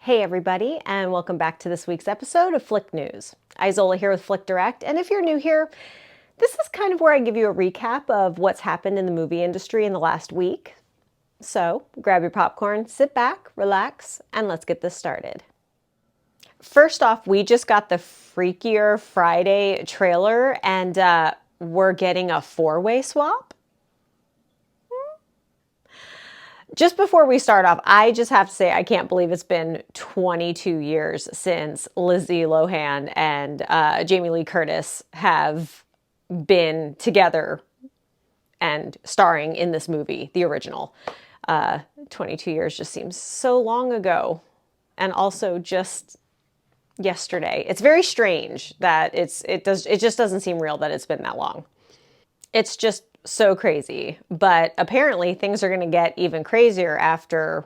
Hey everybody, and welcome back to this week's episode of Flick News. Isola here with FlickDirect, and if you're new here, this is kind of where I give you a recap of what's happened in the movie industry in the last week. So grab your popcorn, sit back, relax, and let's get this started. First off, we just got the Freakier Friday trailer, and we're getting a four-way swap. Just before we start off, I just have to say I can't believe it's been 22 years since Lindsay Lohan and Jamie Lee Curtis have been together and starring in this movie, the original. 22 years just seems so long ago, and also just yesterday. It's very strange that it just doesn't seem real that it's been that long. It's just so crazy, but apparently things are going to get even crazier after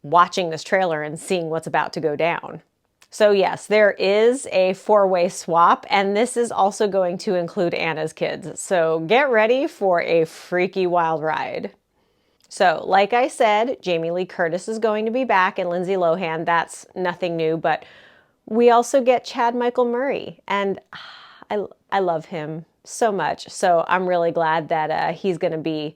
watching this trailer and seeing what's about to go down. So yes, there is a four-way swap, and this is also going to include Anna's kids. So get ready for a freaky wild ride. So like I said, Jamie Lee Curtis is going to be back and Lindsay Lohan. That's nothing new, but we also get Chad Michael Murray, and I love him so much. So I'm really glad that he's going to be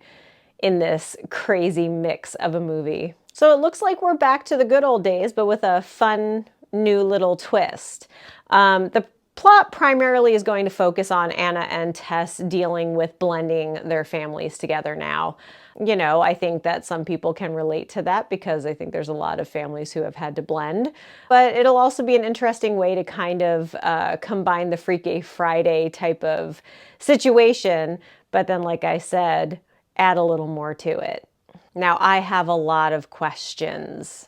in this crazy mix of a movie. So it looks like we're back to the good old days, but with a fun new little twist. The plot primarily is going to focus on Anna and Tess dealing with blending their families together now. You know, I think that some people can relate to that because I think there's a lot of families who have had to blend. But it'll also be an interesting way to kind of combine the Freaky Friday type of situation, but then, like I said, add a little more to it. Now, I have a lot of questions.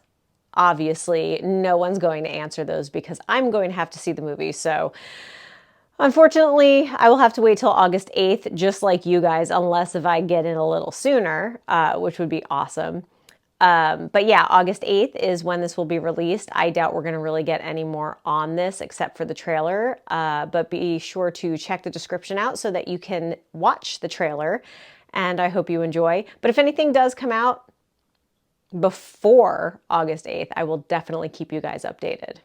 Obviously, no one's going to answer those because I'm going to have to see the movie. So unfortunately, I will have to wait till August 8th, just like you guys, unless if I get in a little sooner, which would be awesome. But yeah, August 8th is when this will be released. I doubt we're going to really get any more on this except for the trailer. But be sure to check the description out so that you can watch the trailer. And I hope you enjoy. But if anything does come out before August 8th, I will definitely keep you guys updated.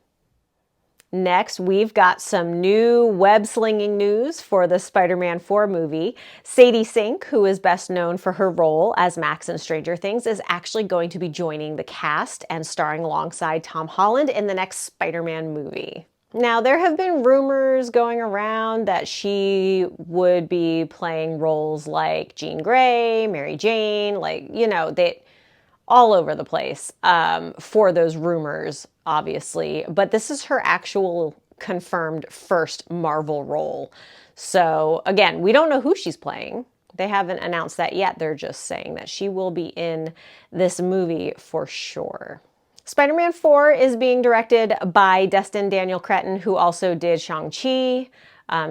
Next, we've got some new web-slinging news for the Spider-Man 4 movie. Sadie Sink, who is best known for her role as Max in Stranger Things, is actually going to be joining the cast and starring alongside Tom Holland in the next Spider-Man movie. Now, there have been rumors going around that she would be playing roles like Jean Grey, Mary Jane, like, you know, that all over the place for those rumors, obviously. But this is her actual confirmed first Marvel role. So again, we don't know who she's playing. They haven't announced that yet. They're just saying that she will be in this movie for sure. Spider-Man 4 is being directed by Destin Daniel Cretton, who also did Shang-Chi.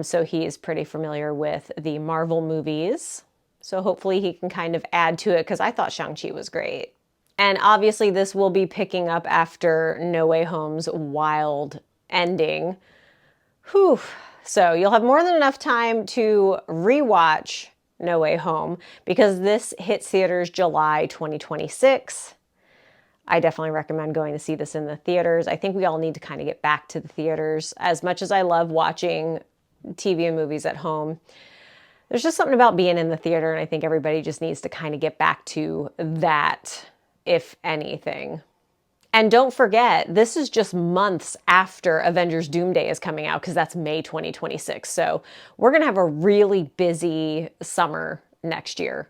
So he is pretty familiar with the Marvel movies. So hopefully he can kind of add to it, because I thought Shang-Chi was great. And obviously this will be picking up after No Way Home's wild ending. Whew. So you'll have more than enough time to rewatch No Way Home, because this hits theaters July 2026. I definitely recommend going to see this in the theaters. I think we all need to kind of get back to the theaters. As much as I love watching TV and movies at home, there's just something about being in the theater, and I think everybody just needs to kind of get back to that, if anything. And don't forget, this is just months after Avengers Doomsday is coming out, because that's May 2026. So we're going to have a really busy summer next year.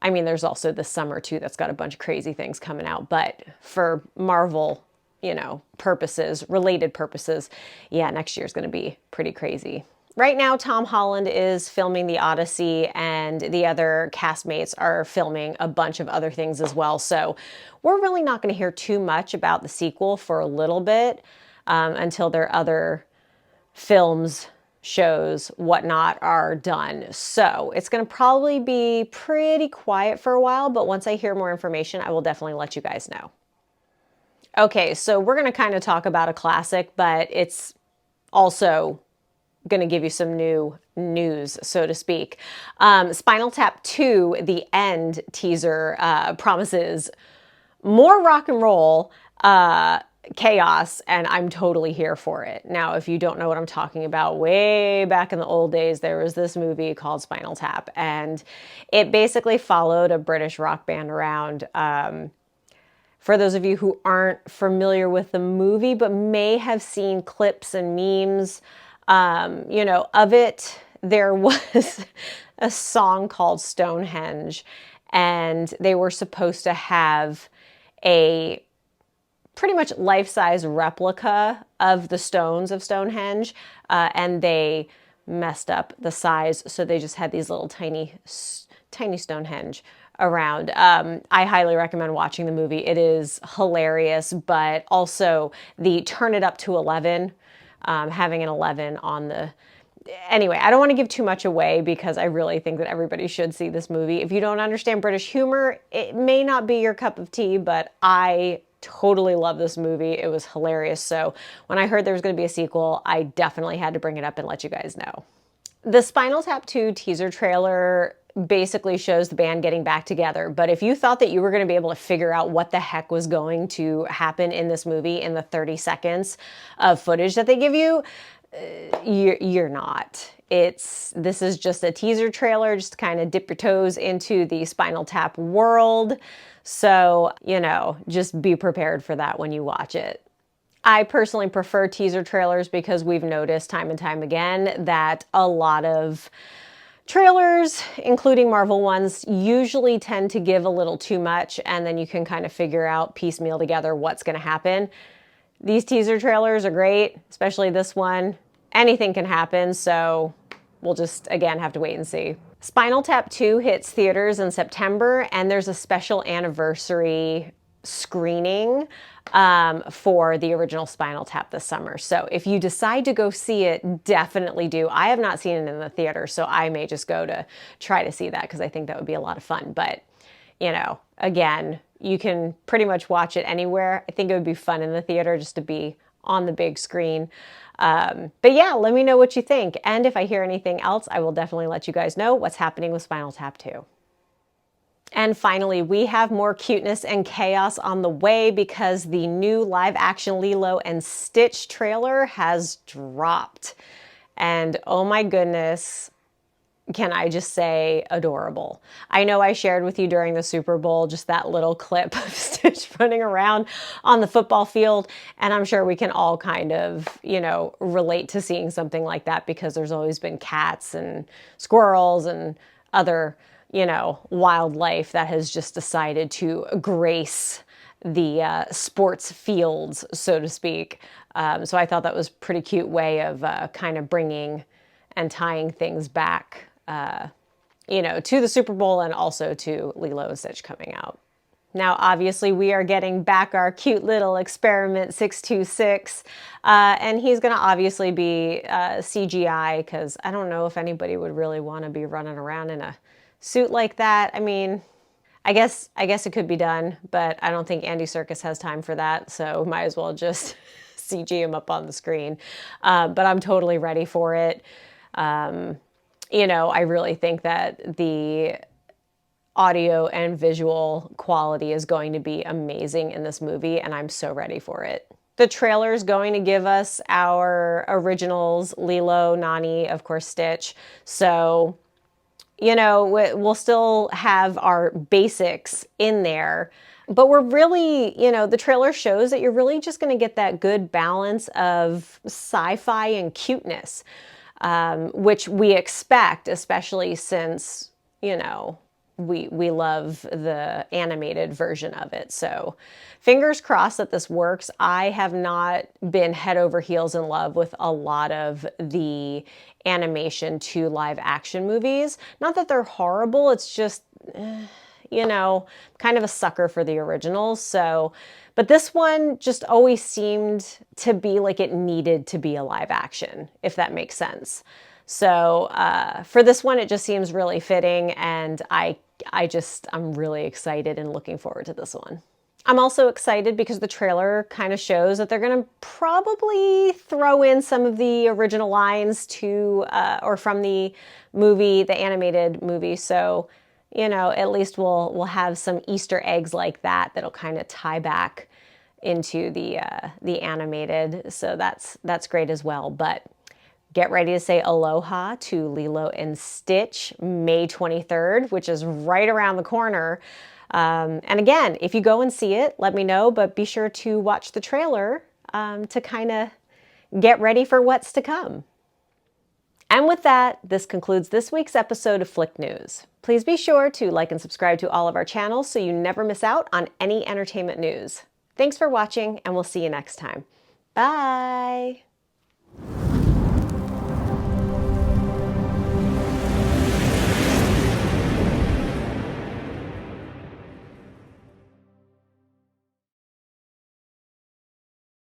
I mean, there's also this summer too that's got a bunch of crazy things coming out, but for Marvel, you know, purposes, related purposes, yeah, next year's going to be pretty crazy. Right now, Tom Holland is filming The Odyssey, and the other castmates are filming a bunch of other things as well. So we're really not going to hear too much about the sequel for a little bit until their other films, shows, whatnot are done. So it's going to probably be pretty quiet for a while, but once I hear more information, I will definitely let you guys know. Okay, so we're going to kind of talk about a classic, but it's also going to give you some new news, so to speak. Spinal Tap 2, the end teaser, promises more rock and roll, chaos, and I'm totally here for it. Now, if you don't know what I'm talking about, way back in the old days, there was this movie called Spinal Tap, and it basically followed a British rock band around. For those of you who aren't familiar with the movie, but may have seen clips and memes, of it, there was a song called Stonehenge, and they were supposed to have a pretty much life-size replica of the stones of Stonehenge, and they messed up the size, so they just had these little tiny Stonehenge around. I highly recommend watching the movie. It is hilarious, but also the turn it up to 11, having an 11 on the... Anyway, I don't want to give too much away because I really think that everybody should see this movie. If you don't understand British humor, it may not be your cup of tea, but I totally love this movie. It was hilarious. So when I heard there was going to be a sequel, I definitely had to bring it up and let you guys know. The Spinal Tap 2 teaser trailer basically shows the band getting back together. But if you thought that you were going to be able to figure out what the heck was going to happen in this movie in the 30 seconds of footage that they give you, you're not. This is just a teaser trailer, just to kind of dip your toes into the Spinal Tap world. So, just be prepared for that when you watch it. I personally prefer teaser trailers because we've noticed time and time again that a lot of trailers, including Marvel ones, usually tend to give a little too much, and then you can kind of figure out piecemeal together what's going to happen. These teaser trailers are great, especially this one. Anything can happen, so we'll just, again, have to wait and see. Spinal Tap 2 hits theaters in September, and there's a special anniversary screening for the original Spinal Tap this summer. So if you decide to go see it, definitely do. I have not seen it in the theater, so I may just go to try to see that because I think that would be a lot of fun. But, again, you can pretty much watch it anywhere. I think it would be fun in the theater just to be on the big screen. But yeah, let me know what you think. And if I hear anything else, I will definitely let you guys know what's happening with Spinal Tap 2. And finally, we have more cuteness and chaos on the way because the new live-action Lilo and Stitch trailer has dropped. And oh my goodness, can I just say adorable. I know I shared with you during the Super Bowl just that little clip of Stitch running around on the football field, and I'm sure we can all kind of, relate to seeing something like that because there's always been cats and squirrels and other, wildlife that has just decided to grace the sports fields, so to speak. So I thought that was a pretty cute way of kind of bringing and tying things back, to the Super Bowl and also to Lilo and Stitch coming out. Now, obviously, we are getting back our cute little Experiment 626, and he's going to obviously be CGI because I don't know if anybody would really want to be running around in a suit like that. I mean, I guess it could be done, but I don't think Andy Serkis has time for that, so might as well just CG him up on the screen. But I'm totally ready for it. I really think that the audio and visual quality is going to be amazing in this movie, and I'm so ready for it. The trailer is going to give us our originals, Lilo, Nani, of course, Stitch. So, we'll still have our basics in there, but we're really, the trailer shows that you're really just going to get that good balance of sci-fi and cuteness, which we expect, especially since, we love the animated version of it. So fingers crossed that this works. I have not been head over heels in love with a lot of the animation to live action movies. Not that they're horrible. It's just, kind of a sucker for the originals. So, but this one just always seemed to be like it needed to be a live action, if that makes sense. So for this one, it just seems really fitting, and I'm really excited and looking forward to this one. I'm also excited because the trailer kind of shows that they're going to probably throw in some of the original lines or from the movie, the animated movie. So, at least we'll have some Easter eggs like that that'll kind of tie back into the animated, so that's great as well. But get ready to say aloha to Lilo and Stitch May 23rd, which is right around the corner. And again, if you go and see it, let me know, but be sure to watch the trailer to kind of get ready for what's to come. And with that, this concludes this week's episode of Flick News. Please be sure to like and subscribe to all of our channels so you never miss out on any entertainment news. Thanks for watching, and we'll see you next time. Bye!